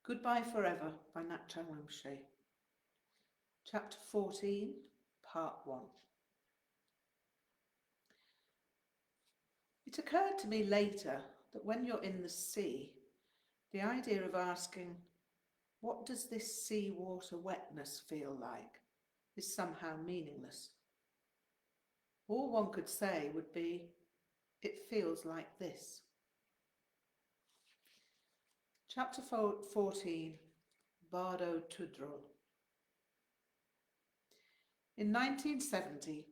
Goodbye Forever by Ngak'chang Rinpoche. Chapter 14, Part 1. It occurred to me later that when you're in the sea, the idea of asking, what does this seawater wetness feel like, is somehow meaningless. All one could say would be, it feels like this. Chapter 14, Bardo Tudrol. In 1970,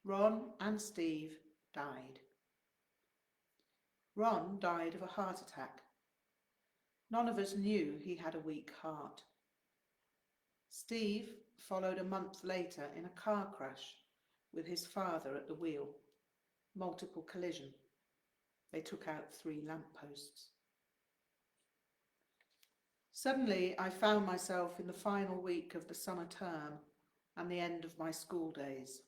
Ron and Steve died. Ron died of a heart attack. None of us knew he had a weak heart. Steve followed a month later in a car crash with his father at the wheel. Multiple collision. They took out 3 lampposts. Suddenly, I found myself in the final week of the summer term and the end of my school days.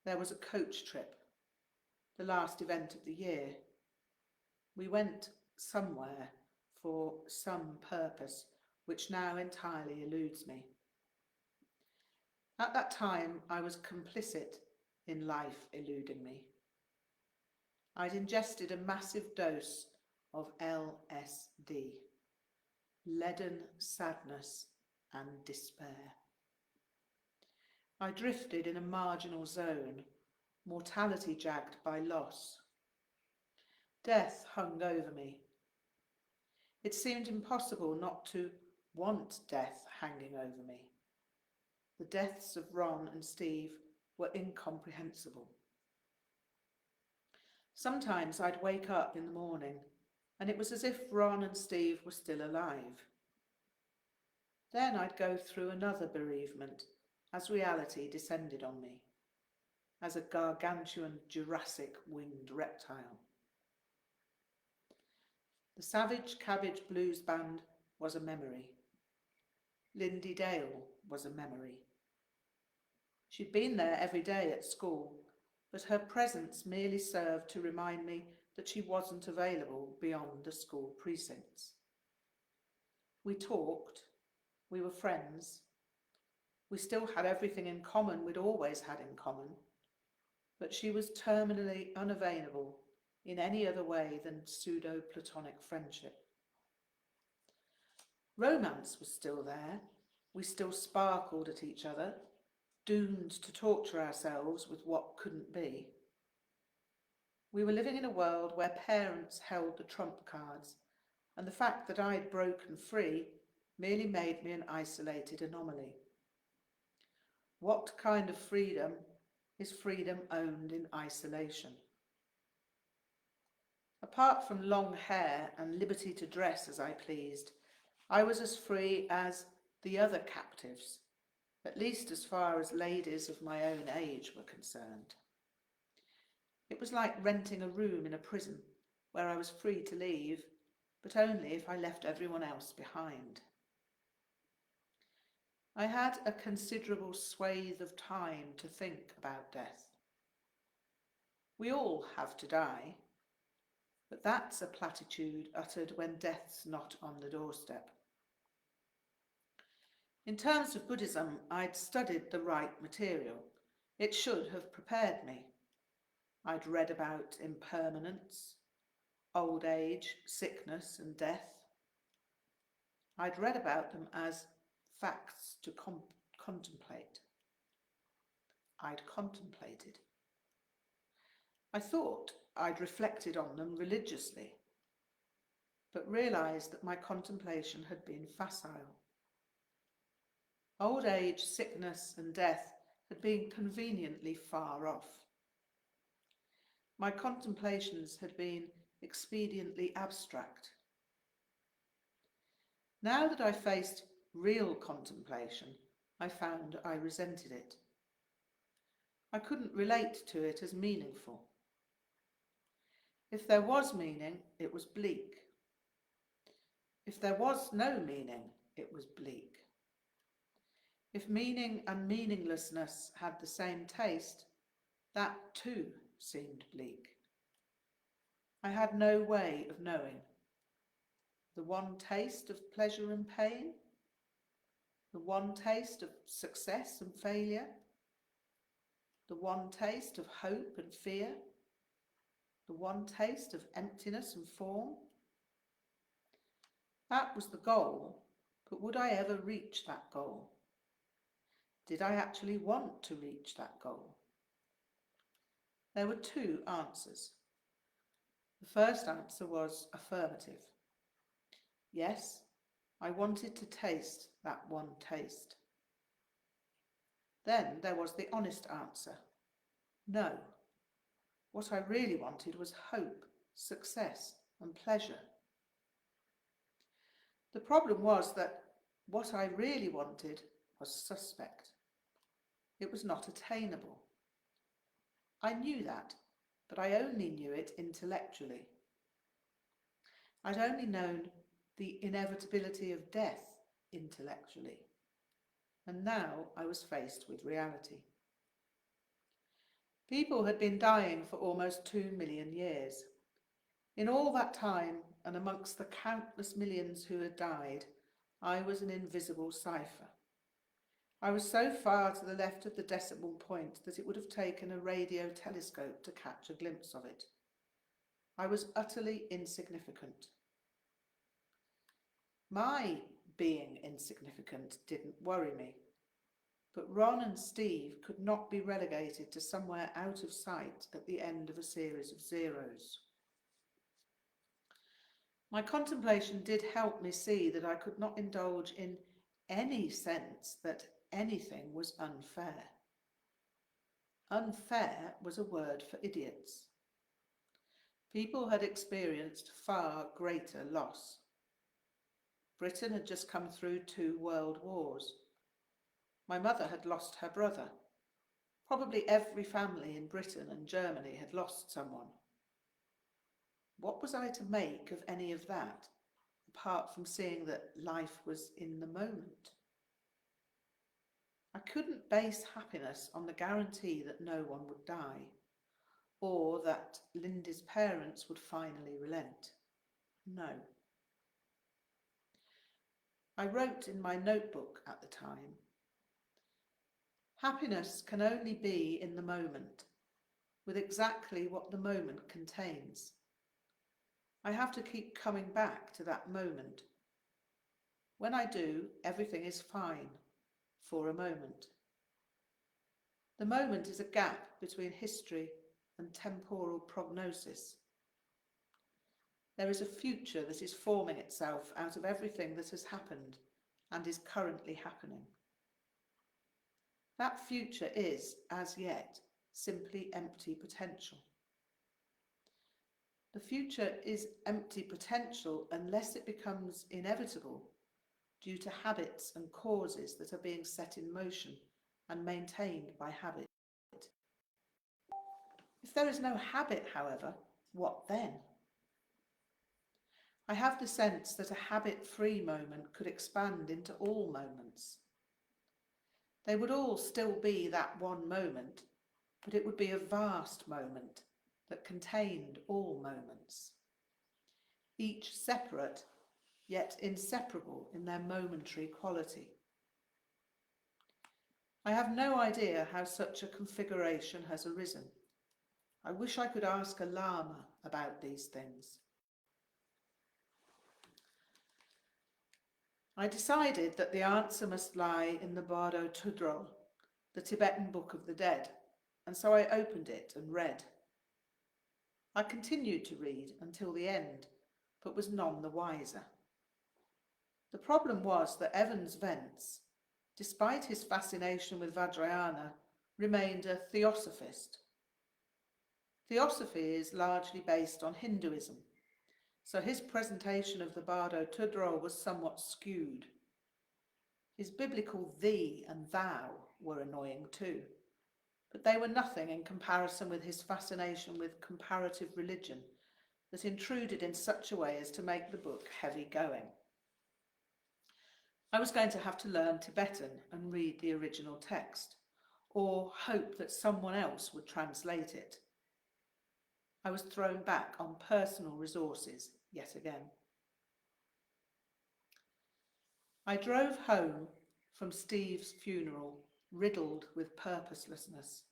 There was a coach trip, the last event of the year. We went somewhere for some purpose which now entirely eludes me. At that time, I was complicit in life eluding me. I'd ingested a massive dose of LSD, leaden sadness and despair. I drifted in a marginal zone, mortality jagged by loss. Death hung over me. It seemed impossible not to want death hanging over me. The deaths of Ron and Steve were incomprehensible. Sometimes I'd wake up in the morning and it was as if Ron and Steve were still alive. Then I'd go through another bereavement as reality descended on me, as a gargantuan Jurassic winged reptile. The Savage Cabbage Blues Band was a memory. Lindy Dale was a memory. She'd been there every day at school, but her presence merely served to remind me that she wasn't available beyond the school precincts. We talked, we were friends, we still had everything in common we'd always had in common, but she was terminally unavailable in any other way than pseudo-platonic friendship. Romance was still there. We still sparkled at each other, doomed to torture ourselves with what couldn't be. We were living in a world where parents held the trump cards, and the fact that I'd broken free merely made me an isolated anomaly. What kind of freedom is freedom owned in isolation? Apart from long hair and liberty to dress as I pleased, I was as free as the other captives, at least as far as ladies of my own age were concerned. It was like renting a room in a prison where I was free to leave, but only if I left everyone else behind. I had a considerable swathe of time to think about death. We all have to die, but that's a platitude uttered when death's not on the doorstep. In terms of Buddhism, I'd studied the right material. It should have prepared me. I'd read about impermanence, old age, sickness and death. I'd read about them as facts to contemplate. I'd contemplated. I thought I'd reflected on them religiously, but realised that my contemplation had been facile. Old age, sickness and death had been conveniently far off. My contemplations had been expediently abstract. Now that I faced real contemplation, I found I resented it. I couldn't relate to it as meaningful. If there was meaning, it was bleak. If there was no meaning, it was bleak. If meaning and meaninglessness had the same taste, that too seemed bleak. I had no way of knowing. The one taste of pleasure and pain? The one taste of success and failure? The one taste of hope and fear? The one taste of emptiness and form? That was the goal, but would I ever reach that goal? Did I actually want to reach that goal? There were two answers. The first answer was affirmative. Yes, I wanted to taste that one taste. Then there was the honest answer. No. What I really wanted was hope, success, and pleasure. The problem was that what I really wanted was suspect. It was not attainable. I knew that, but I only knew it intellectually. I'd only known the inevitability of death intellectually, and now I was faced with reality. People had been dying for almost 2 million years. In all that time, and amongst the countless millions who had died, I was an invisible cipher. I was so far to the left of the decimal point that it would have taken a radio telescope to catch a glimpse of it. I was utterly insignificant. My being insignificant didn't worry me, but Ron and Steve could not be relegated to somewhere out of sight at the end of a series of zeros. My contemplation did help me see that I could not indulge in any sense that anything was unfair. Unfair was a word for idiots. People had experienced far greater loss. Britain had just come through 2 world wars. My mother had lost her brother. Probably every family in Britain and Germany had lost someone. What was I to make of any of that, apart from seeing that life was in the moment? I couldn't base happiness on the guarantee that no one would die, or that Lindy's parents would finally relent. No. I wrote in my notebook at the time, happiness can only be in the moment, with exactly what the moment contains. I have to keep coming back to that moment. When I do, everything is fine, for a moment. The moment is a gap between history and temporal prognosis. There is a future that is forming itself out of everything that has happened and is currently happening. That future is, as yet, simply empty potential. The future is empty potential unless it becomes inevitable due to habits and causes that are being set in motion and maintained by habit. If there is no habit, however, what then? I have the sense that a habit-free moment could expand into all moments. They would all still be that one moment, but it would be a vast moment that contained all moments, each separate yet inseparable in their momentary quality. I have no idea how such a configuration has arisen. I wish I could ask a Lama about these things. I decided that the answer must lie in the Bardo Tudrol, the Tibetan Book of the Dead, and so I opened it and read. I continued to read until the end, but was none the wiser. The problem was that Evans Vence, despite his fascination with Vajrayana, remained a theosophist. Theosophy is largely based on Hinduism, so his presentation of the Bardo Tudrol was somewhat skewed. His biblical thee and thou were annoying too, but they were nothing in comparison with his fascination with comparative religion that intruded in such a way as to make the book heavy-going. I was going to have to learn Tibetan and read the original text, or hope that someone else would translate it. I was thrown back on personal resources yet again. I drove home from Steve's funeral, riddled with purposelessness,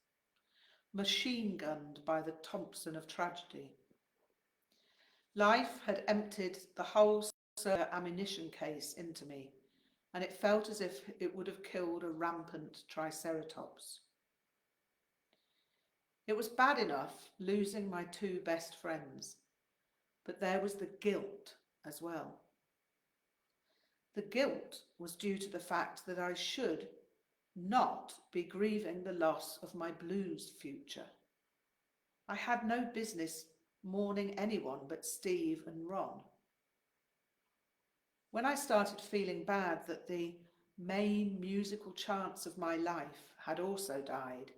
machine-gunned by the Thompson of tragedy. Life had emptied the whole circular ammunition case into me, and it felt as if it would have killed a rampant triceratops. It was bad enough losing my two best friends, but there was the guilt as well. The guilt was due to the fact that I should not be grieving the loss of my blues future. I had no business mourning anyone but Steve and Ron. When I started feeling bad that the main musical chants of my life had also died,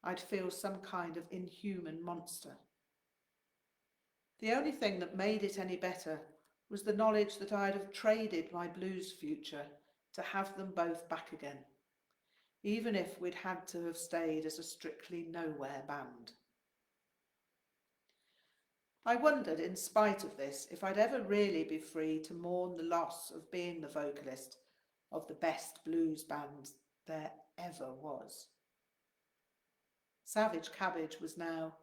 I'd feel some kind of inhuman monster. The only thing that made it any better was the knowledge that I'd have traded my blues future to have them both back again, even if we'd had to have stayed as a strictly nowhere band. I wondered, in spite of this, if I'd ever really be free to mourn the loss of being the vocalist of the best blues band there ever was. Savage Cabbage was now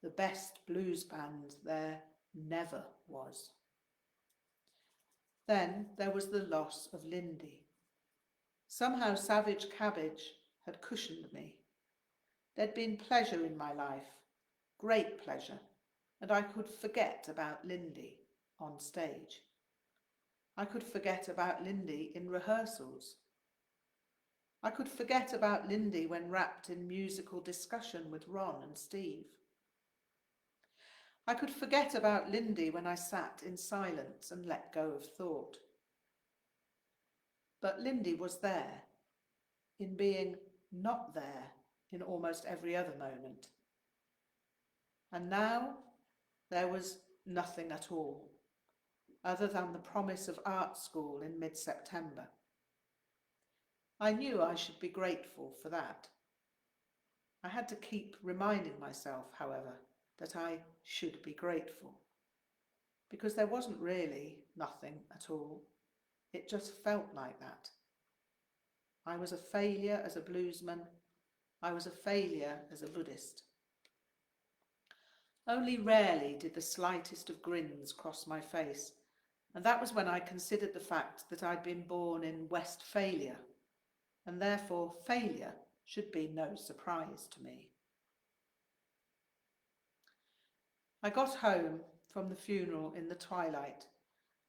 the best blues band there never was. Then there was the loss of Lindy. Somehow Savage Cabbage had cushioned me. There'd been pleasure in my life, great pleasure, and I could forget about Lindy on stage. I could forget about Lindy in rehearsals. I could forget about Lindy when wrapped in musical discussion with Ron and Steve. I could forget about Lindy when I sat in silence and let go of thought. But Lindy was there, in being not there in almost every other moment. And now there was nothing at all, other than the promise of art school in mid-September. I knew I should be grateful for that. I had to keep reminding myself, however, that I should be grateful, because there wasn't really nothing at all. It just felt like that. I was a failure as a bluesman. I was a failure as a Buddhist. Only rarely did the slightest of grins cross my face, and that was when I considered the fact that I'd been born in Westphalia, and therefore failure should be no surprise to me. I got home from the funeral in the twilight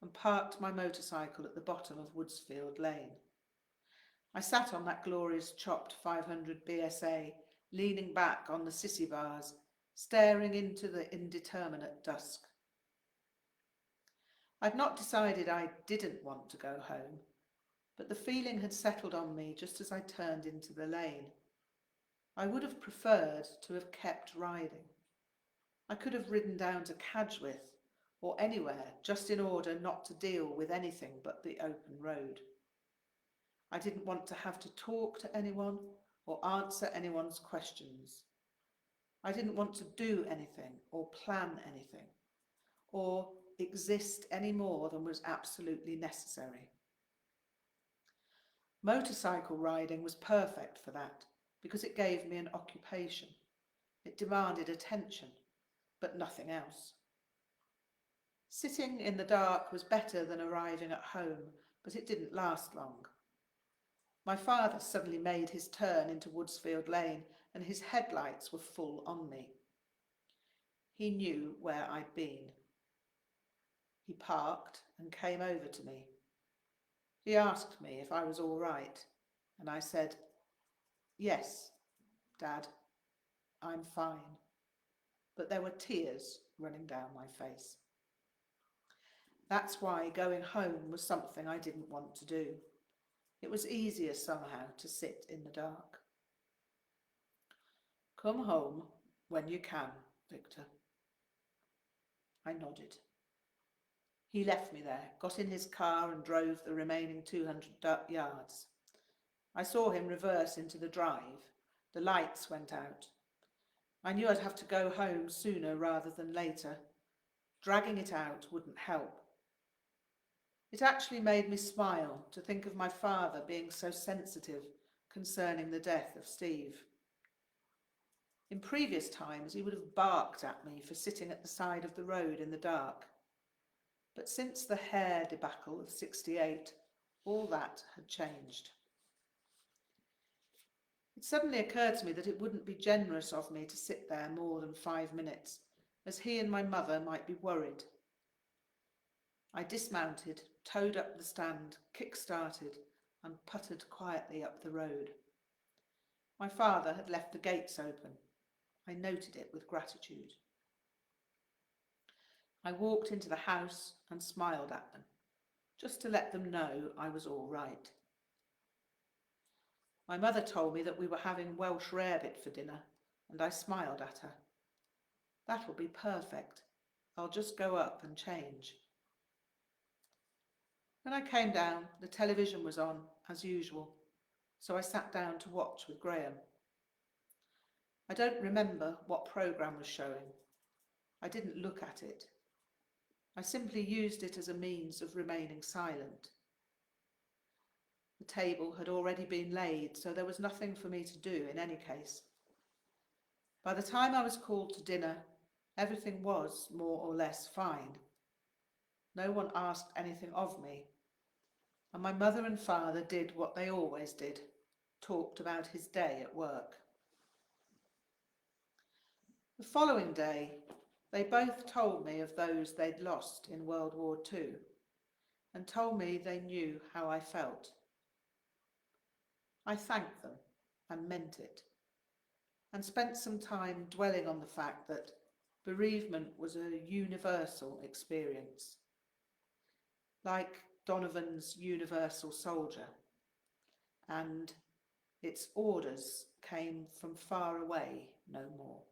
and parked my motorcycle at the bottom of Woodsfield Lane. I sat on that glorious chopped 500 BSA, leaning back on the sissy bars, staring into the indeterminate dusk. I'd not decided I didn't want to go home, but the feeling had settled on me just as I turned into the lane. I would have preferred to have kept riding. I could have ridden down to Cadgwith or anywhere just in order not to deal with anything but the open road. I didn't want to have to talk to anyone or answer anyone's questions. I didn't want to do anything or plan anything or exist any more than was absolutely necessary. Motorcycle riding was perfect for that because it gave me an occupation. It demanded attention, but nothing else. Sitting in the dark was better than arriving at home, but it didn't last long. My father suddenly made his turn into Woodsfield Lane and his headlights were full on me. He knew where I'd been. He parked and came over to me. He asked me if I was all right, and I said, "Yes, Dad, I'm fine." But there were tears running down my face. That's why going home was something I didn't want to do. It was easier somehow to sit in the dark. "Come home when you can, Victor." I nodded. He left me there, got in his car and drove the remaining 200 yards. I saw him reverse into the drive. The lights went out. I knew I'd have to go home sooner rather than later. Dragging it out wouldn't help. It actually made me smile to think of my father being so sensitive concerning the death of Steve. In previous times, he would have barked at me for sitting at the side of the road in the dark. But since the hair debacle of '68, all that had changed. It suddenly occurred to me that it wouldn't be generous of me to sit there more than 5 minutes, as he and my mother might be worried. I dismounted, towed up the stand, kick-started, and puttered quietly up the road. My father had left the gates open. I noted it with gratitude. I walked into the house and smiled at them, just to let them know I was all right. My mother told me that we were having Welsh rarebit for dinner, and I smiled at her. That will be perfect. I'll just go up and change. When I came down, the television was on, as usual, so I sat down to watch with Graham. I don't remember what programme was showing. I didn't look at it. I simply used it as a means of remaining silent. The table had already been laid, so there was nothing for me to do in any case. By the time I was called to dinner, everything was more or less fine. No one asked anything of me, and my mother and father did what they always did, talked about his day at work. The following day, they both told me of those they'd lost in World War II, and told me they knew how I felt. I thanked them and meant it, and spent some time dwelling on the fact that bereavement was a universal experience, like Donovan's Universal Soldier, and its orders came from far away no more.